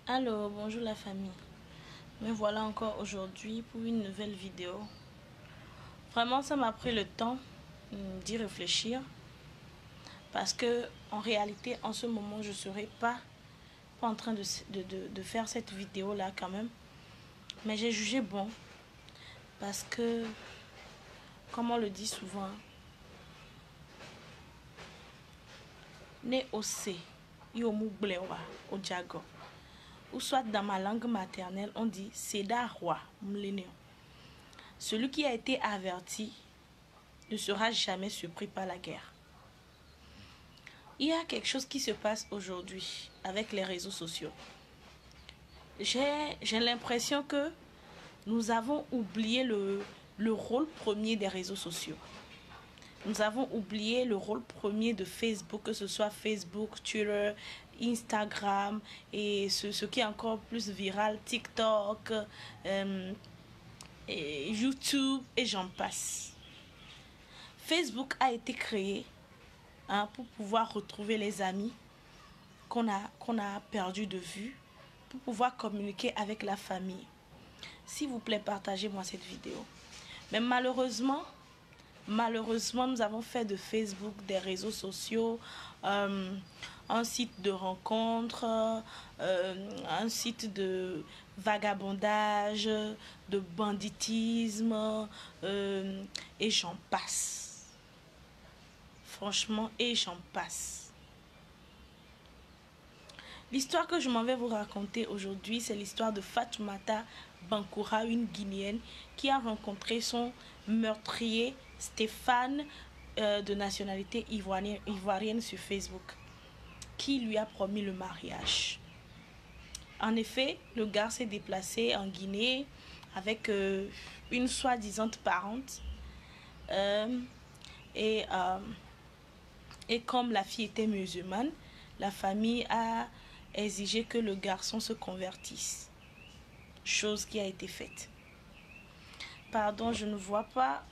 Allô, bonjour la famille. Me voilà encore aujourd'hui pour une nouvelle vidéo. Vraiment, ça m'a pris le temps d'y réfléchir parce que en réalité, en ce moment, je ne serais pas en train de faire cette vidéo là quand même. Mais j'ai jugé bon parce que, comme on le dit souvent, né au C, yomu blewa au jago. Ou soit dans ma langue maternelle, on dit Seda roi, mlénéo. Celui qui a été averti ne sera jamais surpris par la guerre. Il y a quelque chose qui se passe aujourd'hui avec les réseaux sociaux. J'ai l'impression que nous avons oublié le rôle premier des réseaux sociaux. Nous avons oublié le rôle premier de Facebook, que ce soit Facebook, Twitter, Instagram et ce qui est encore plus viral, TikTok, et YouTube et j'en passe. Facebook a été créé pour pouvoir retrouver les amis qu'on a perdu de vue, pour pouvoir communiquer avec la famille. S'il vous plaît, partagez-moi cette vidéo. Mais malheureusement, nous avons fait de Facebook des réseaux sociaux, un site de rencontre, un site de vagabondage, de banditisme, et j'en passe. Franchement, et j'en passe. L'histoire que je m'en vais vous raconter aujourd'hui, c'est l'histoire de Fatoumata Bankoura, une Guinéenne qui a rencontré son meurtrier Stéphane, de nationalité ivoirienne sur Facebook, qui lui a promis le mariage. En effet, le gars s'est déplacé en Guinée avec une soi-disant parente. Et comme la fille était musulmane, la famille a exigé que le garçon se convertisse. Chose qui a été faite. Pardon, je ne vois pas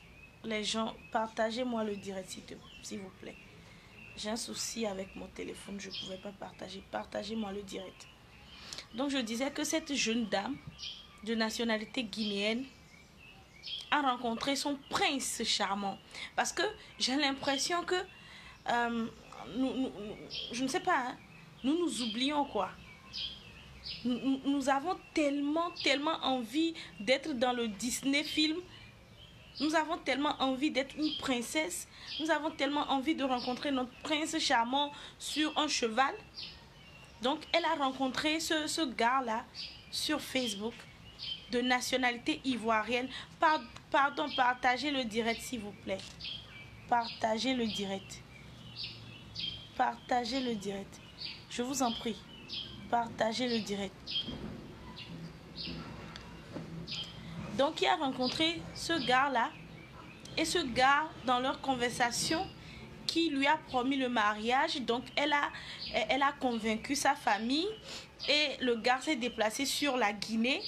les gens. Partagez-moi le direct s'il vous plaît. J'ai un souci avec mon téléphone, je ne pouvais pas partager. Partagez-moi le direct. Donc je disais que cette jeune dame de nationalité guinéenne a rencontré son prince charmant. Parce que j'ai l'impression que je ne sais pas, hein, nous oublions quoi. Nous avons tellement envie d'être dans le Disney film. Nous avons tellement envie d'être une princesse. Nous avons tellement envie de rencontrer notre prince charmant sur un cheval. Donc elle a rencontré ce gars-là sur Facebook, de nationalité ivoirienne. Pardon, partagez le direct s'il vous plaît. Partagez le direct. Partagez le direct. Je vous en prie. Partagez le direct. Donc il a rencontré ce gars-là. Et ce gars, dans leur conversation, qui lui a promis le mariage. Donc elle a convaincu sa famille. Et le gars s'est déplacé sur la Guinée.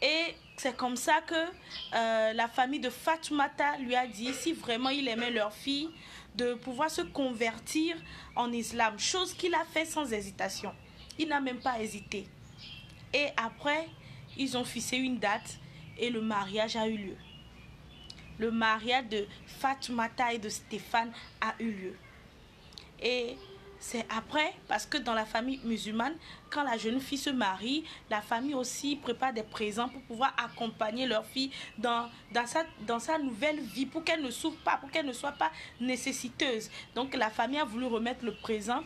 Et c'est comme ça que la famille de Fatoumata lui a dit, si vraiment il aimait leur fille, de pouvoir se convertir en islam. Chose qu'il a fait sans hésitation. Il n'a même pas hésité. Et après, ils ont fixé une date et le mariage a eu lieu. Le mariage de Fatoumata et de Stéphane a eu lieu. Et c'est après, parce que dans la famille musulmane, quand la jeune fille se marie, la famille aussi prépare des présents pour pouvoir accompagner leur fille dans sa nouvelle vie, pour qu'elle ne souffre pas, pour qu'elle ne soit pas nécessiteuse. Donc la famille a voulu remettre le présent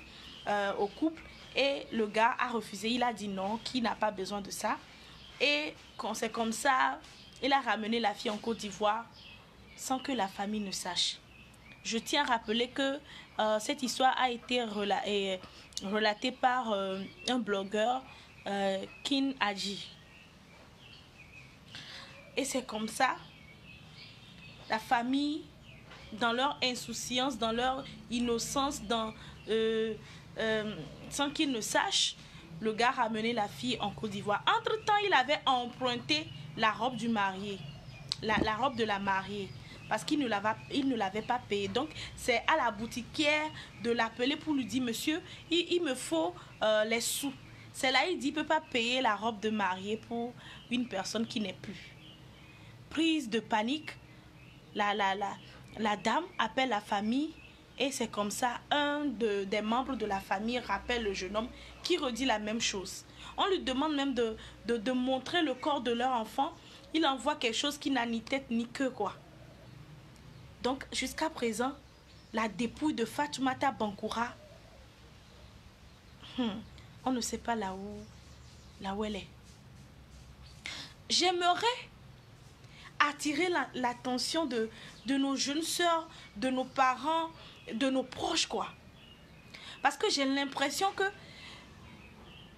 au couple et le gars a refusé. Il a dit non, qu'il n'a pas besoin de ça. Et quand c'est comme ça, il a ramené la fille en Côte d'Ivoire sans que la famille ne sache. Je tiens à rappeler que cette histoire a été relatée par un blogueur, Kin Adji. Et c'est comme ça, la famille, dans leur insouciance, dans leur innocence, sans qu'ils ne sachent, le gars a ramené la fille en Côte d'Ivoire. Entre-temps, il avait emprunté la robe du marié, la robe de la mariée. Parce qu'il ne l'avait pas payé. Donc, c'est à la boutiquière de l'appeler pour lui dire, monsieur, il me faut les sous. Selaï dit ne peut pas payer la robe de mariée pour une personne qui n'est plus. Prise de panique, la dame appelle la famille et c'est comme ça, des membres de la famille rappelle le jeune homme qui redit la même chose. On lui demande même de montrer le corps de leur enfant. Il envoie quelque chose qui n'a ni tête ni queue, quoi. Donc, jusqu'à présent, la dépouille de Fatoumata Bankoura, on ne sait pas là où elle est. J'aimerais attirer l'attention de nos jeunes sœurs, de nos parents, de nos proches, quoi. Parce que j'ai l'impression que...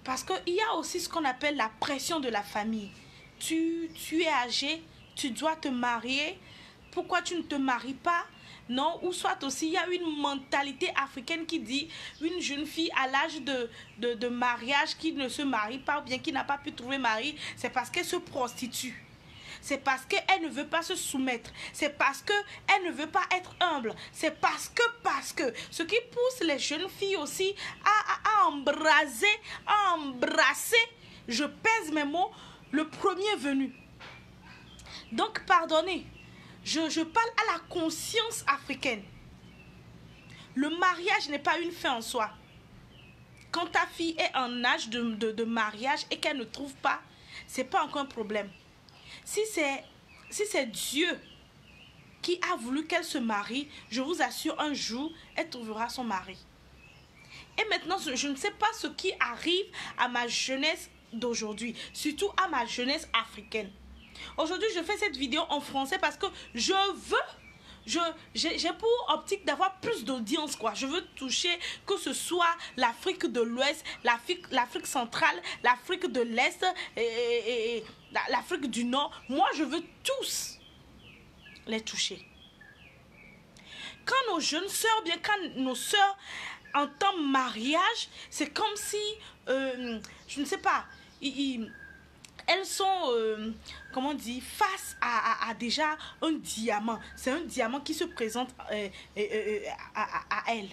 Parce qu'il y a aussi ce qu'on appelle la pression de la famille. Tu es âgé, tu dois te marier. Pourquoi tu ne te maries pas? Non, ou soit aussi, il y a une mentalité africaine qui dit une jeune fille à l'âge de mariage qui ne se marie pas ou bien qui n'a pas pu trouver mari, c'est parce qu'elle se prostitue. C'est parce qu'elle ne veut pas se soumettre. C'est parce qu'elle ne veut pas être humble. C'est parce que. Ce qui pousse les jeunes filles aussi à embrasser, je pèse mes mots, le premier venu. Donc, pardonnez, je parle à la conscience africaine. Le mariage n'est pas une fin en soi. Quand ta fille est en âge de mariage et qu'elle ne trouve pas, ce n'est pas encore un problème. Si c'est Dieu qui a voulu qu'elle se marie, je vous assure, un jour, elle trouvera son mari. Et maintenant, je ne sais pas ce qui arrive à ma jeunesse d'aujourd'hui, surtout à ma jeunesse africaine. Aujourd'hui, je fais cette vidéo en français parce que j'ai pour optique d'avoir plus d'audience, quoi. Je veux toucher que ce soit l'Afrique de l'Ouest, l'Afrique centrale, l'Afrique de l'Est et l'Afrique du Nord. Moi, je veux tous les toucher. Quand nos jeunes sœurs, bien quand nos sœurs entendent mariage, c'est comme si, je ne sais pas, elles sont, comment on dit, face à déjà un diamant. C'est un diamant qui se présente à elle.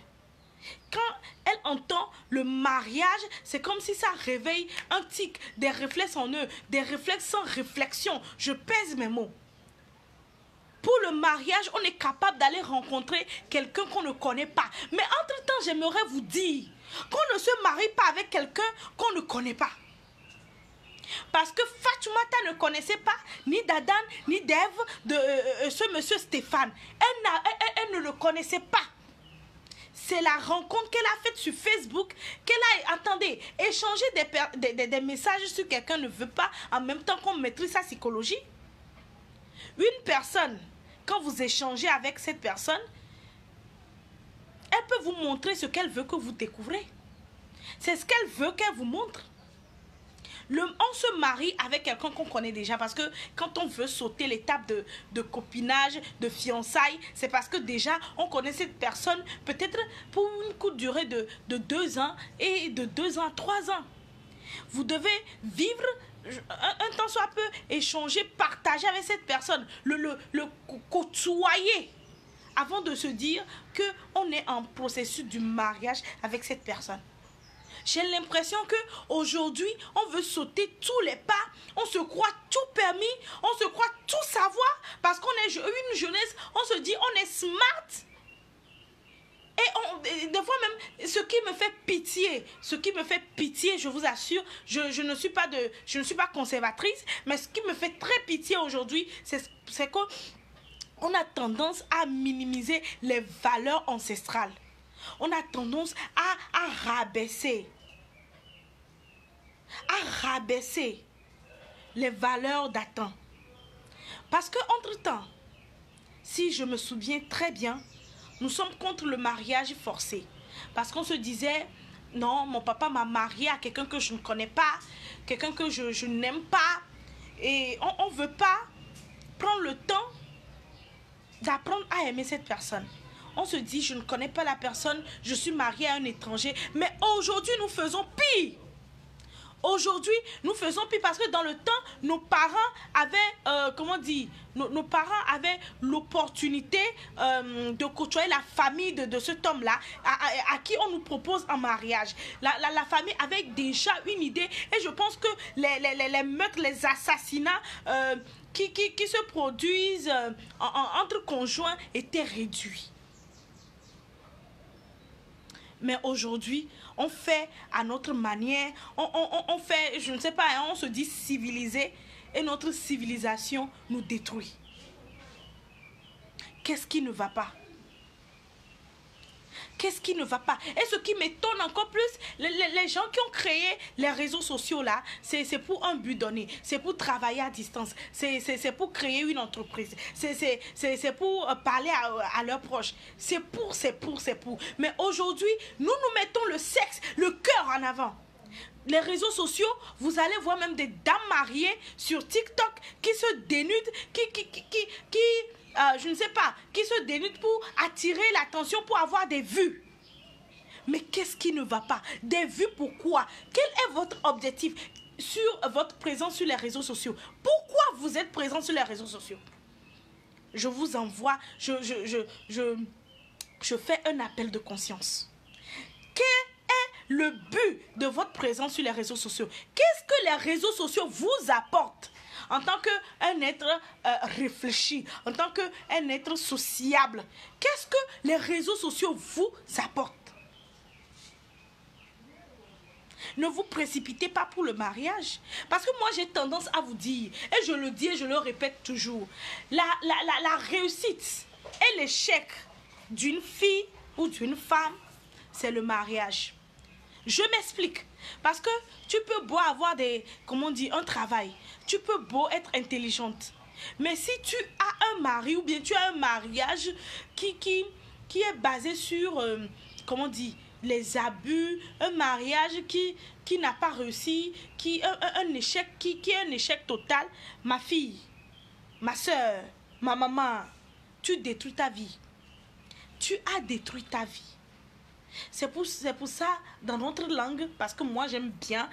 Quand elle entend le mariage, c'est comme si ça réveille un tic, des réflexes en eux, des réflexes sans réflexion. Je pèse mes mots. Pour le mariage, on est capable d'aller rencontrer quelqu'un qu'on ne connaît pas. Mais entre-temps, j'aimerais vous dire qu'on ne se marie pas avec quelqu'un qu'on ne connaît pas. Parce que Fatoumata ne connaissait pas ni d'Adan ni d'Ève de ce monsieur Stéphane. Elle ne le connaissait pas. C'est la rencontre qu'elle a faite sur Facebook qu'elle a, attendez, échangé des messages sur quelqu'un ne veut pas en même temps qu'on maîtrise sa psychologie. Une personne, quand vous échangez avec cette personne, elle peut vous montrer ce qu'elle veut que vous découvrez. C'est ce qu'elle veut qu'elle vous montre. On se marie avec quelqu'un qu'on connaît déjà parce que quand on veut sauter l'étape de copinage, de fiançailles, c'est parce que déjà on connaît cette personne peut-être pour une courte durée de 2 ans et de 2 ans à 3 ans. Vous devez vivre un temps soit peu, échanger, partager avec cette personne, le côtoyer avant de se dire qu'on est en processus du mariage avec cette personne. J'ai l'impression qu'aujourd'hui, on veut sauter tous les pas. On se croit tout permis. On se croit tout savoir. Parce qu'on est une jeunesse, on se dit on est smart. Et des fois même, ce qui me fait pitié, je vous assure, je ne suis pas conservatrice, mais ce qui me fait très pitié aujourd'hui, c'est qu'on a tendance à minimiser les valeurs ancestrales. On a tendance à rabaisser les valeurs d'antan. Parce que entre-temps, si je me souviens très bien, nous sommes contre le mariage forcé. Parce qu'on se disait, non, mon papa m'a marié à quelqu'un que je ne connais pas, quelqu'un que je n'aime pas. Et on ne veut pas prendre le temps d'apprendre à aimer cette personne. On se dit, je ne connais pas la personne, je suis mariée à un étranger. Mais aujourd'hui, nous faisons pire. Aujourd'hui, nous faisons plus parce que dans le temps, nos parents avaient, comment dire, nos parents avaient l'opportunité de côtoyer la famille de cet homme-là, à qui on nous propose un mariage. La famille avait déjà une idée, et je pense que les meurtres, les assassinats qui se produisent entre conjoints étaient réduits. Mais aujourd'hui, on fait à notre manière, on fait, je ne sais pas, on se dit civilisé, et notre civilisation nous détruit. Qu'est-ce qui ne va pas? Qu'est-ce qui ne va pas? Et ce qui m'étonne encore plus, les gens qui ont créé les réseaux sociaux là, c'est pour un but donné, c'est pour travailler à distance, c'est pour créer une entreprise, c'est pour parler à leurs proches, c'est pour. Mais aujourd'hui, nous mettons le sexe, le cœur en avant. Les réseaux sociaux, vous allez voir même des dames mariées sur TikTok qui se dénudent, je ne sais pas, qui se dénudent pour attirer l'attention, pour avoir des vues. Mais qu'est-ce qui ne va pas? Des vues, pourquoi? Quel est votre objectif sur votre présence sur les réseaux sociaux? Pourquoi vous êtes présent sur les réseaux sociaux? Je vous envoie, je fais un appel de conscience. Quel est le but de votre présence sur les réseaux sociaux? Qu'est-ce que les réseaux sociaux vous apportent en tant qu'un être réfléchi, en tant qu'un être sociable? Qu'est-ce que les réseaux sociaux vous apportent? Ne vous précipitez pas pour le mariage. Parce que moi, j'ai tendance à vous dire, et je le dis et je le répète toujours, la réussite et l'échec d'une fille ou d'une femme, c'est le mariage. Je m'explique. Parce que tu peux beau avoir un travail, tu peux beau être intelligente. Mais si tu as un mari ou bien tu as un mariage qui est basé sur, les abus, un mariage qui n'a pas réussi, un échec, qui est un échec total, ma fille, ma soeur, ma maman, tu détruis ta vie. Tu as détruit ta vie. C'est pour ça, dans notre langue, parce que moi j'aime bien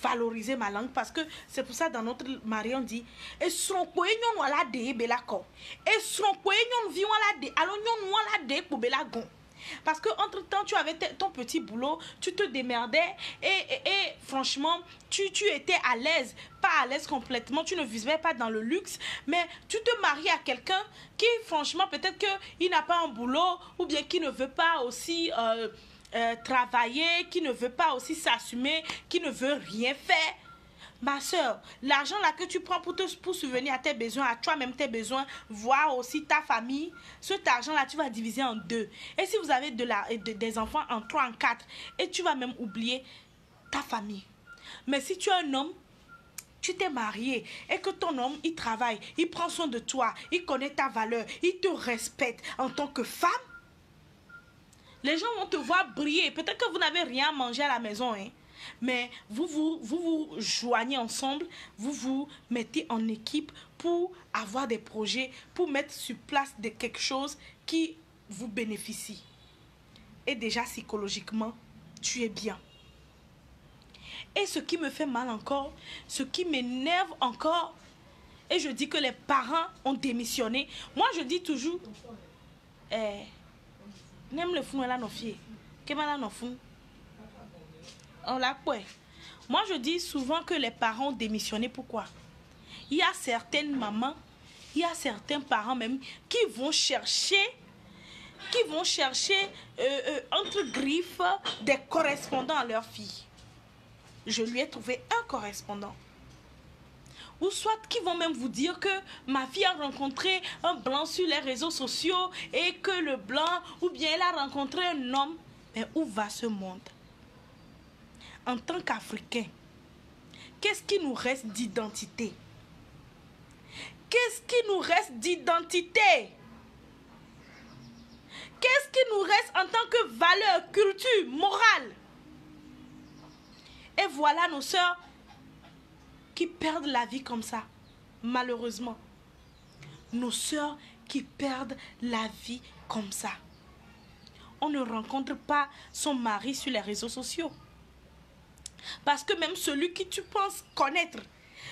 valoriser ma langue, parce que c'est pour ça dans notre mari on dit et son poignon wala de belako et son poignon vi wala de alors nyon wala de pour belagon. Parce que entre temps tu avais ton petit boulot, tu te démerdais et franchement tu étais à l'aise, pas à l'aise complètement, tu ne vivais pas dans le luxe, mais tu te maries à quelqu'un qui franchement peut-être qu'il n'a pas un boulot ou bien qui ne veut pas aussi travailler, qui ne veut pas aussi s'assumer, qui ne veut rien faire. Ma soeur, l'argent là que tu prends pour subvenir à tes besoins, à toi-même tes besoins, voir aussi ta famille, cet argent là tu vas diviser en deux. Et si vous avez des enfants en 3, en 4, et tu vas même oublier ta famille. Mais si tu es un homme, tu t'es marié et que ton homme, il travaille, il prend soin de toi, il connaît ta valeur, il te respecte en tant que femme, les gens vont te voir briller. Peut-être que vous n'avez rien à manger à la maison, hein. Mais vous joignez ensemble, vous vous mettez en équipe pour avoir des projets, pour mettre sur place quelque chose qui vous bénéficie. Et déjà psychologiquement, tu es bien. Et ce qui me fait mal encore, ce qui m'énerve encore, et je dis que les parents ont démissionné. Moi, je dis toujours, n'aime le fou là nos filles, qu'est-ce que nos fou? On l'a quoi? Moi, je dis souvent que les parents ont démissionné. Pourquoi? Il y a certaines mamans, il y a certains parents même qui vont chercher entre griffes des correspondants à leur fille. Je lui ai trouvé un correspondant. Ou soit qui vont même vous dire que ma fille a rencontré un blanc sur les réseaux sociaux et que le blanc, ou bien elle a rencontré un homme. Mais où va ce monde? En tant qu'Africains, qu'est-ce qui nous reste d'identité? Qu'est-ce qui nous reste d'identité? Qu'est-ce qui nous reste en tant que valeur, culture, morale? Et voilà nos sœurs qui perdent la vie comme ça, malheureusement. Nos sœurs qui perdent la vie comme ça. On ne rencontre pas son mari sur les réseaux sociaux. Parce que même celui qui tu penses connaître,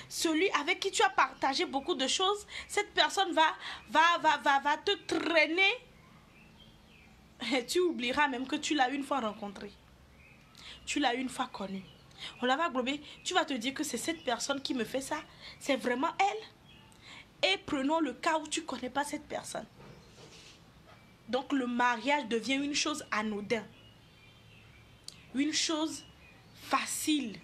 celui avec qui tu as partagé beaucoup de choses, cette personne va te traîner. Et tu oublieras même que tu l'as une fois rencontré. Tu l'as une fois connu. On la va glober. Tu vas te dire que c'est cette personne qui me fait ça. C'est vraiment elle. Et prenons le cas où tu ne connais pas cette personne. Donc le mariage devient une chose anodine. Une chose facile.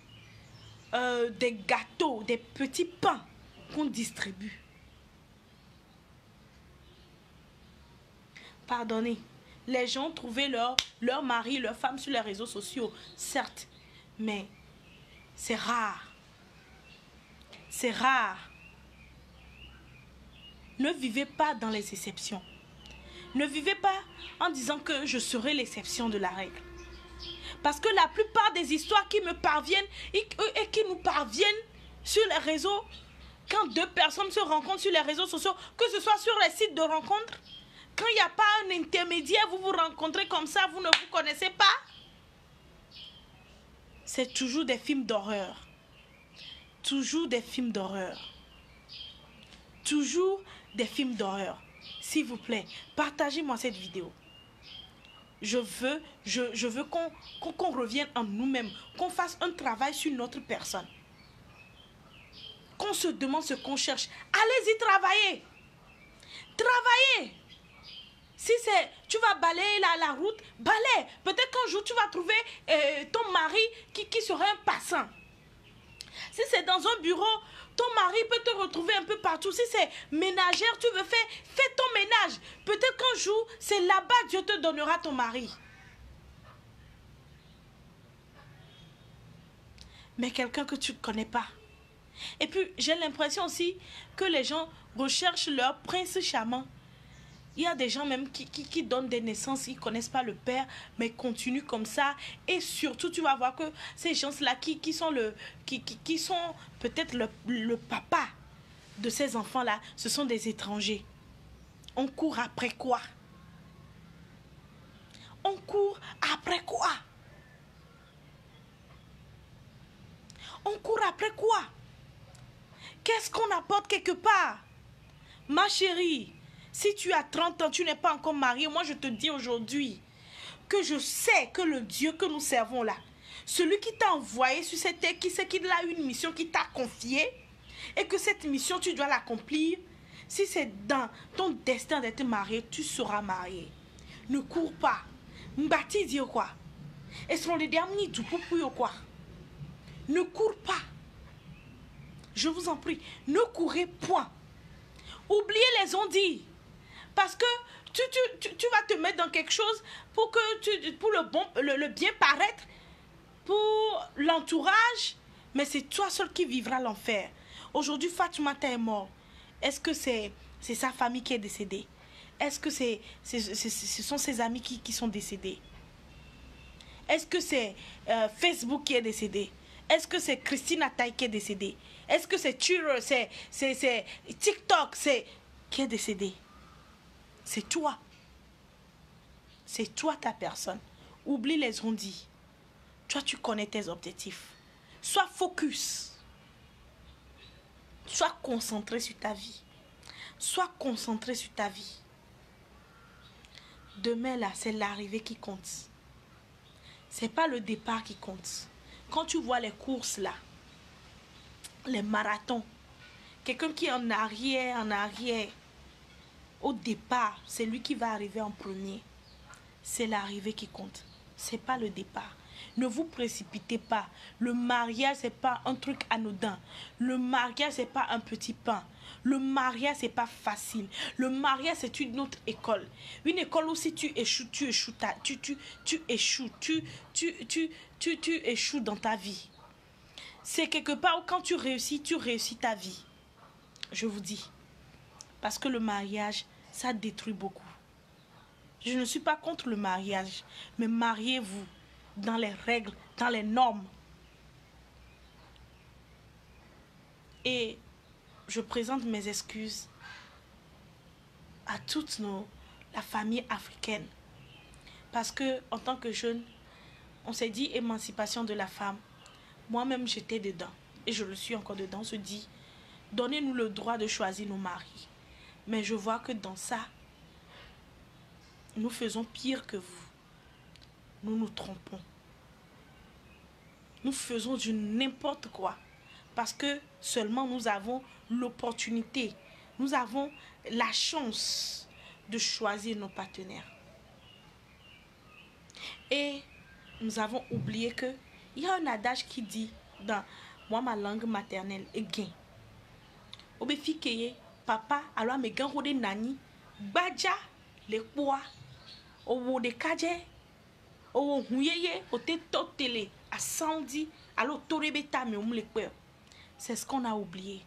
Des gâteaux, des petits pains qu'on distribue. Pardonnez. Les gens trouvaient leur mari, leur femme sur les réseaux sociaux, certes, mais c'est rare. C'est rare. Ne vivez pas dans les exceptions. Ne vivez pas en disant que je serai l'exception de la règle. Parce que la plupart des histoires qui me parviennent et qui nous parviennent sur les réseaux, quand deux personnes se rencontrent sur les réseaux sociaux, que ce soit sur les sites de rencontres, quand il n'y a pas un intermédiaire, vous vous rencontrez comme ça, vous ne vous connaissez pas. C'est toujours des films d'horreur. Toujours des films d'horreur. Toujours des films d'horreur. S'il vous plaît, partagez-moi cette vidéo. Je veux qu'on revienne en nous-mêmes, qu'on fasse un travail sur notre personne. Qu'on se demande ce qu'on cherche. Allez-y travailler. Travaillez. Si c'est, tu vas balayer la route, balaye. Peut-être qu'un jour tu vas trouver ton mari qui sera un passant. Si c'est dans un bureau, ton mari peut te retrouver un peu partout. Si c'est ménagère, tu veux faire, fais ton ménage. Peut-être qu'un jour, c'est là-bas que Dieu te donnera ton mari. Mais quelqu'un que tu ne connais pas. Et puis, j'ai l'impression aussi que les gens recherchent leur prince charmant. Il y a des gens même qui donnent des naissances, ils ne connaissent pas le père, mais continuent comme ça. Et surtout, tu vas voir que ces gens-là qui sont peut-être le papa de ces enfants-là, ce sont des étrangers. On court après quoi? On court après quoi? On court après quoi? Qu'est-ce qu'on apporte quelque part? Ma chérie, si tu as 30 ans, tu n'es pas encore marié, moi je te dis aujourd'hui que je sais que le Dieu que nous servons là, celui qui t'a envoyé sur cette terre, qui sait qu'il a une mission qui t'a confiée et que cette mission tu dois l'accomplir. Si c'est dans ton destin d'être marié, tu seras marié. Ne cours pas. Mbati dit quoi? Est-ce qu'on les derniers tout pour quoi? Ne cours pas. Je vous en prie, ne courez point. Oubliez les on-dit. Parce que tu vas te mettre dans quelque chose pour le bien paraître, pour l'entourage, mais c'est toi seul qui vivras l'enfer. Aujourd'hui, Fatoumata est mort. Est-ce que c'est sa famille qui est décédée? Est-ce que ce sont ses amis qui sont décédés? Est-ce que c'est Facebook qui est décédé? Est-ce que c'est Christine Ataï qui est décédée? Est-ce que c'est Twitter, c'est TikTok qui est décédé? C'est toi. C'est toi ta personne. Oublie les on-dit. Toi, tu connais tes objectifs. Sois focus. Sois concentré sur ta vie. Sois concentré sur ta vie. Demain, là, c'est l'arrivée qui compte. C'est pas le départ qui compte. Quand tu vois les courses, là, les marathons, quelqu'un qui est en arrière, au départ, c'est lui qui va arriver en premier. C'est l'arrivée qui compte. C'est pas le départ. Ne vous précipitez pas. Le mariage, c'est pas un truc anodin. Le mariage, c'est pas un petit pain. Le mariage, c'est pas facile. Le mariage, c'est une autre école. Une école où si tu échoues, tu échoues dans ta vie. C'est quelque part où quand tu réussis ta vie. Je vous dis. Parce que le mariage, ça détruit beaucoup. Je ne suis pas contre le mariage, mais mariez-vous dans les règles, dans les normes. Et je présente mes excuses à toute la famille africaine. Parce que en tant que jeune, on s'est dit émancipation de la femme. moi-même j'étais dedans et je le suis encore dedans, on se dit, donnez-nous le droit de choisir nos maris. Mais je vois que dans ça, nous faisons pire que vous. Nous nous trompons. Nous faisons du n'importe quoi. Parce que seulement nous avons l'opportunité, nous avons la chance de choisir nos partenaires. Et nous avons oublié que il y a un adage qui dit dans moi ma langue maternelle gain. Obefikeye papa alors me gan hode nani baja le poa owo de kaje owo huyeye ote totele a saudi alors torebeta me le peur. C'est ce qu'on a oublié.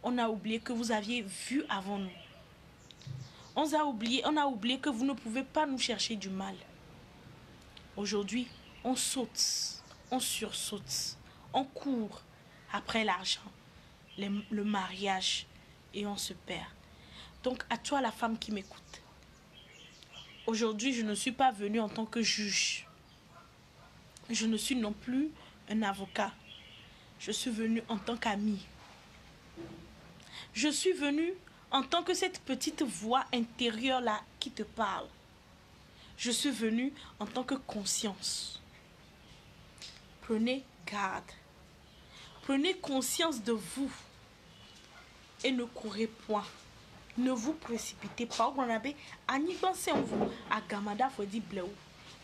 On a oublié que vous aviez vu avant nous. On a oublié que vous ne pouvez pas nous chercher du mal. Aujourd'hui, on saute, on sursaute, on court après l'argent, le mariage et on se perd. Donc à toi la femme qui m'écoute, aujourd'hui je ne suis pas venue en tant que juge. Je ne suis non plus un avocat. Je suis venue en tant qu'amie. Je suis venue en tant que cette petite voix intérieure là qui te parle. Je suis venue en tant que conscience. Prenez garde. Prenez conscience de vous. Et ne courez point. Ne vous précipitez pas.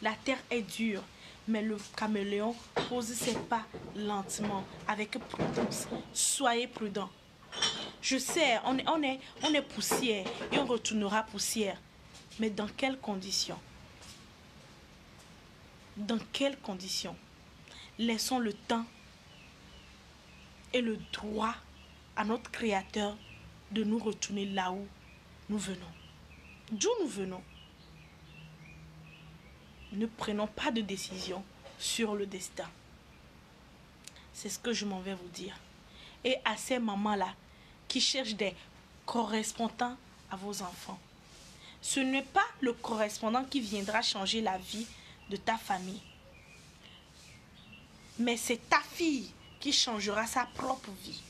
La terre est dure. Mais le caméléon pose ses pas lentement, avec prudence. Soyez prudents. Je sais, on est poussière et on retournera poussière. Mais dans quelles conditions? Dans quelles conditions? Laissons le temps et le droit à notre Créateur de nous retourner là où nous venons. D'où nous venons. Ne prenons pas de décision sur le destin. C'est ce que je m'en vais vous dire. Et à ces mamans-là qui cherchent des correspondants à vos enfants, ce n'est pas le correspondant qui viendra changer la vie de ta famille. Mais c'est ta fille qui changera sa propre vie.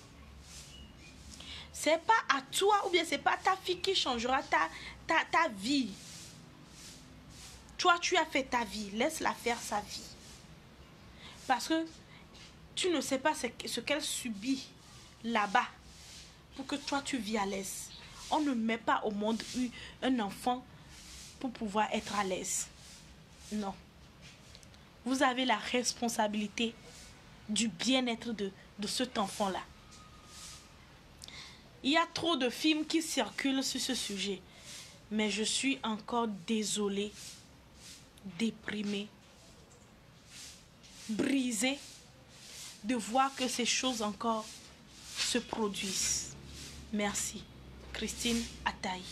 C'est pas à toi ou bien c'est pas ta fille qui changera ta vie. Toi, tu as fait ta vie. Laisse-la faire sa vie. Parce que tu ne sais pas ce qu'elle subit là-bas pour que toi, tu vis à l'aise. On ne met pas au monde un enfant pour pouvoir être à l'aise. Non. Vous avez la responsabilité du bien-être de cet enfant-là. Il y a trop de films qui circulent sur ce sujet. Mais je suis encore désolée, déprimée, brisée de voir que ces choses encore se produisent. Merci. Christine Ataï.